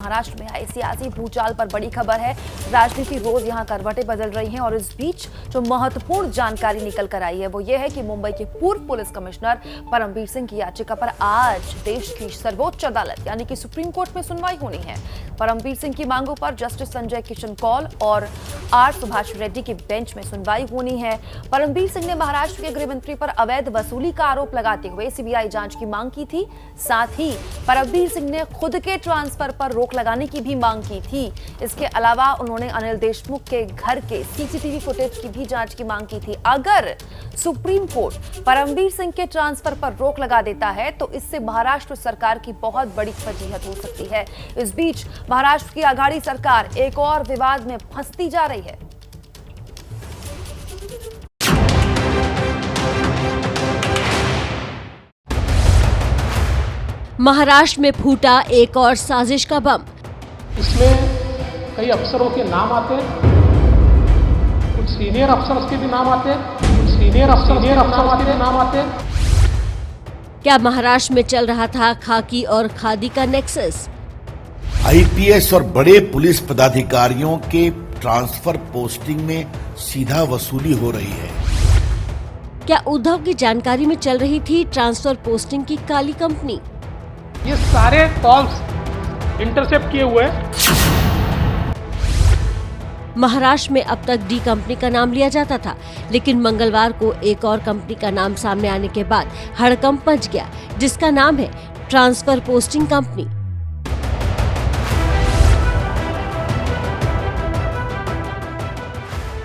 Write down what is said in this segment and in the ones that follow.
महाराष्ट्र में आए सियासी भूचाल पर बड़ी खबर है। राजनीति रोज यहां करवटें बदल रही हैं और इस बीच जो महत्वपूर्ण जानकारी निकल कर आई है वो ये है कि मुंबई के पूर्व पुलिस कमिश्नर परमबीर सिंह की याचिका पर आज देश की सर्वोच्च अदालत यानी कि सुप्रीम कोर्ट में सुनवाई होनी है। परमबीर सिंह की मांगों पर जस्टिस संजय किशन कौल और आर सुभाष रेड्डी की बेंच में सुनवाई होनी है। परमबीर सिंह ने महाराष्ट्र के गृह मंत्री पर अवैध वसूली का आरोप लगाते हुए सीबीआई जांच की मांग की थी। साथ ही परमबीर सिंह ने खुद के ट्रांसफर पर रोक लगाने की भी मांग की थी। इसके अलावा उन्होंने अनिल देशमुख के घर के सीसीटीवी फुटेज की भी जांच की मांग की थी। अगर सुप्रीम कोर्ट परमबीर सिंह के ट्रांसफर पर रोक लगा देता है तो इससे महाराष्ट्र सरकार की बहुत बड़ी फजीहत हो सकती है। इस बीच महाराष्ट्र की आघाड़ी सरकार एक और विवाद में फंसती जा रही है। महाराष्ट्र में फूटा एक और साजिश का बम। इसमें कई अफसरों के नाम आते हैं, कुछ सीनियर अफसर्स के भी नाम आते हैं, कुछ सीनियर अफसर के नाम आते हैं। क्या महाराष्ट्र में चल रहा था खाकी और खादी का नेक्सस? आईपीएस और बड़े पुलिस पदाधिकारियों के ट्रांसफर पोस्टिंग में सीधा वसूली हो रही है। क्या उद्धव की जानकारी में चल रही थी ट्रांसफर पोस्टिंग की काली कंपनी? ये सारे कॉल्स इंटरसेप्ट किए हुए हैं। महाराष्ट्र में अब तक डी कंपनी का नाम लिया जाता था, लेकिन मंगलवार को एक और कंपनी का नाम सामने आने के बाद हड़कंप मच गया, जिसका नाम है ट्रांसफर पोस्टिंग कंपनी।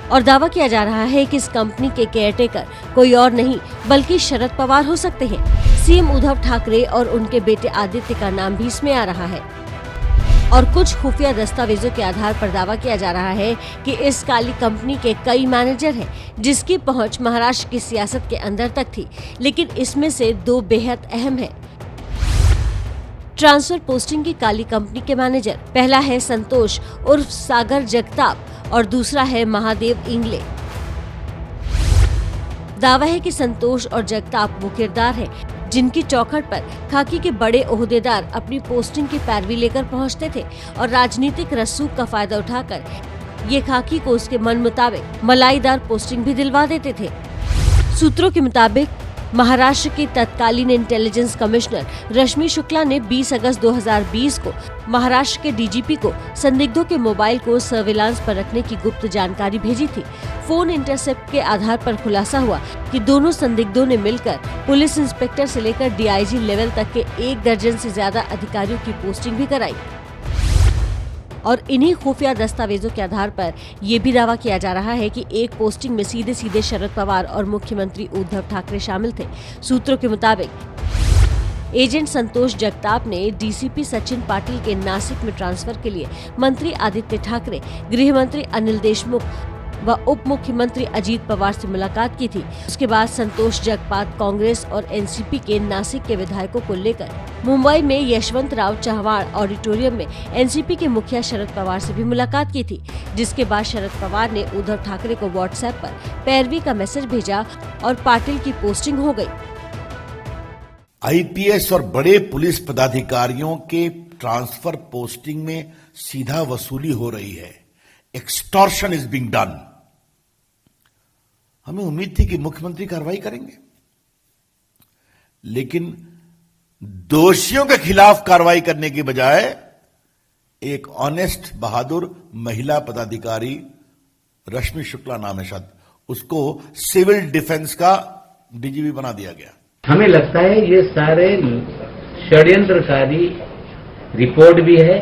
और दावा किया जा रहा है कि इस कंपनी के केयरटेकर कोई और नहीं बल्कि शरद पवार हो सकते हैं। सीएम उद्धव ठाकरे और उनके बेटे आदित्य का नाम भी इसमें आ रहा है। और कुछ खुफिया दस्तावेजों के आधार पर दावा किया जा रहा है कि इस काली कंपनी के कई मैनेजर हैं, जिसकी पहुंच महाराष्ट्र की सियासत के अंदर तक थी, लेकिन इसमें से दो बेहद अहम हैं। ट्रांसफर पोस्टिंग की काली कंपनी के मैनेजर, पहला है संतोष उर्फ सागर जगताप और दूसरा है महादेव इंगले। दावा है कि संतोष और जगताप वो किरदार है जिनकी चौखट पर खाकी के बड़े ओहदेदार अपनी पोस्टिंग की पैरवी लेकर पहुंचते थे और राजनीतिक रसूख का फायदा उठाकर ये खाकी को उसके मन मुताबिक मलाईदार पोस्टिंग भी दिलवा देते थे। सूत्रों के मुताबिक महाराष्ट्र की तत्कालीन इंटेलिजेंस कमिश्नर रश्मि शुक्ला ने 20 अगस्त 2020 को महाराष्ट्र के डीजीपी को संदिग्धों के मोबाइल को सर्विलांस पर रखने की गुप्त जानकारी भेजी थी। फोन इंटरसेप्ट के आधार पर खुलासा हुआ कि दोनों संदिग्धों ने मिलकर पुलिस इंस्पेक्टर से लेकर डीआईजी लेवल तक के 1 दर्जन से ज्यादा अधिकारियों की पोस्टिंग भी कराई। और इन्हीं खुफिया दस्तावेजों के आधार पर यह भी दावा किया जा रहा है कि एक पोस्टिंग में सीधे सीधे शरद पवार और मुख्यमंत्री उद्धव ठाकरे शामिल थे। सूत्रों के मुताबिक एजेंट संतोष जगताप ने डीसीपी सचिन पाटिल के नासिक में ट्रांसफर के लिए मंत्री आदित्य ठाकरे, गृह मंत्री अनिल देशमुख व उप मुख्यमंत्री अजीत पवार से मुलाकात की थी। उसके बाद संतोष जगताप कांग्रेस और एनसीपी के नासिक के विधायकों को लेकर मुंबई में यशवंतराव चव्हाण ऑडिटोरियम में एनसीपी के मुखिया शरद पवार से भी मुलाकात की थी, जिसके बाद शरद पवार ने उद्धव ठाकरे को व्हाट्सएप पर पैरवी का मैसेज भेजा और पाटिल की पोस्टिंग हो गई। आईपीएस और बड़े पुलिस पदाधिकारियों के ट्रांसफर पोस्टिंग में सीधा वसूली हो रही है। Extortion is being done. हमें उम्मीद थी कि मुख्यमंत्री कार्रवाई करेंगे, लेकिन दोषियों के खिलाफ कार्रवाई करने की बजाय एक ऑनेस्ट बहादुर महिला पदाधिकारी रश्मि शुक्ला नाम है शायद, उसको सिविल डिफेंस का डीजीपी बना दिया गया। हमें लगता है ये सारे षड्यंत्रकारी रिपोर्ट भी है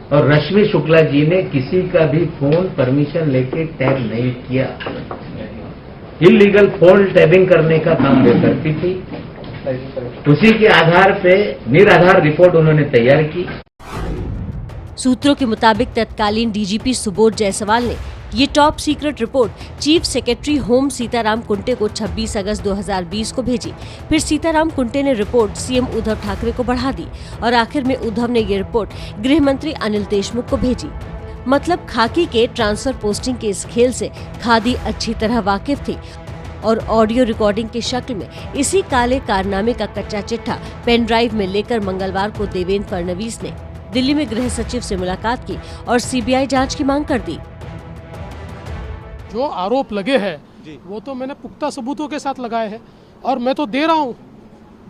और रश्मि शुक्ला जी ने किसी का भी फोन परमिशन लेके टैप नहीं किया। इलीगल फोन टैपिंग करने का काम वो करती थी। उसी के आधार पे निराधार रिपोर्ट उन्होंने तैयार की। सूत्रों के मुताबिक तत्कालीन डीजीपी सुबोध जायसवाल ने ये top secret report chief secretary home Sitaram Kunte को 26 अगस्त 2020 को भेजी। फिर सीताराम कुंटे ने रिपोर्ट सीएम उद्धव ठाकरे को बढ़ा दी और आखिर में उद्धव ने ये रिपोर्ट गृह मंत्री अनिल देशमुख को भेजी। मतलब खाकी के ट्रांसफर पोस्टिंग के इस खेल से खादी अच्छी तरह वाकिफ थी और ऑडियो रिकॉर्डिंग की शक्ल में इसी काले कारनामे का कच्चा चिट्ठा पेन ड्राइव में लेकर मंगलवार को देवेंद्र फडणवीस ने दिल्ली में गृह सचिव से मुलाकात की और सीबीआई जांच की मांग कर दी। जो आरोप लगे हैं वो तो मैंने पुख्ता सबूतों के साथ लगाए हैं और मैं तो दे रहा हूँ,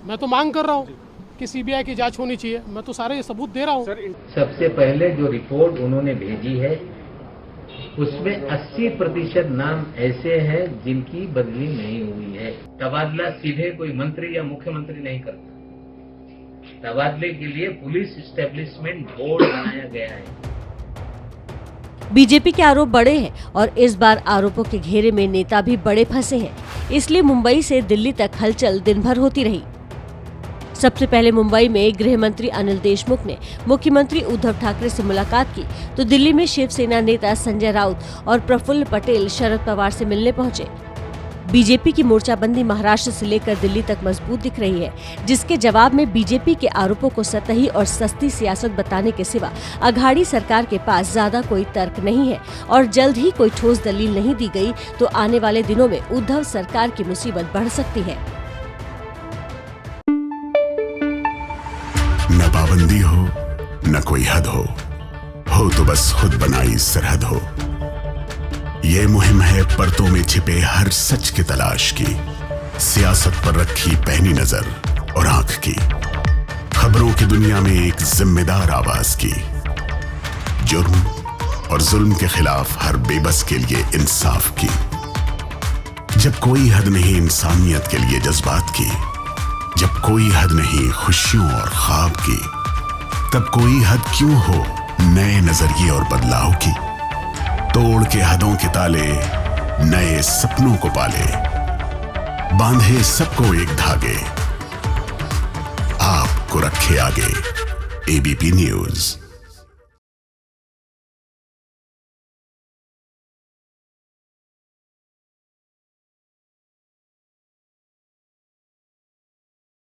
मैं तो मांग कर रहा हूँ कि सीबीआई की जांच होनी चाहिए। मैं तो सारे सबूत दे रहा हूँ। सबसे पहले जो रिपोर्ट उन्होंने भेजी है उसमें 80% नाम ऐसे हैं जिनकी बदली नहीं हुई है। तबादला सीधे कोई मंत्री या मुख्यमंत्री नहीं करता। तबादले के लिए पुलिस एस्टेब्लिशमेंट बोर्ड बनाया गया है। बीजेपी के आरोप बड़े हैं और इस बार आरोपों के घेरे में नेता भी बड़े फंसे हैं, इसलिए मुंबई से दिल्ली तक हलचल दिन भर होती रही। सबसे पहले मुंबई में गृह मंत्री अनिल देशमुख ने मुख्यमंत्री उद्धव ठाकरे से मुलाकात की, तो दिल्ली में शिवसेना नेता संजय राउत और प्रफुल्ल पटेल शरद पवार से मिलने पहुंचे। बीजेपी की मोर्चाबंदी महाराष्ट्र से लेकर दिल्ली तक मजबूत दिख रही है, जिसके जवाब में बीजेपी के आरोपों को सतही और सस्ती सियासत बताने के सिवा अघाड़ी सरकार के पास ज्यादा कोई तर्क नहीं है और जल्द ही कोई ठोस दलील नहीं दी गई तो आने वाले दिनों में उद्धव सरकार की मुसीबत बढ़ सकती है। न पाबंदी हो न कोई हद हो तो बस खुद बनाई सरहद हो। ये मुहिम है परतों में छिपे हर सच की तलाश की, सियासत पर रखी पैनी नजर और आंख की, खबरों की दुनिया में एक जिम्मेदार आवाज की, जुर्म और जुल्म के खिलाफ हर बेबस के लिए इंसाफ की। जब कोई हद नहीं इंसानियत के लिए जज्बात की, जब कोई हद नहीं खुशियों और ख्वाब की, तब कोई हद क्यों हो नए नजरिए और बदलाव की। तोड़ के हदों के ताले नए सपनों को पाले, बांधे सबको एक धागे, आपको रखे आगे। ABP news.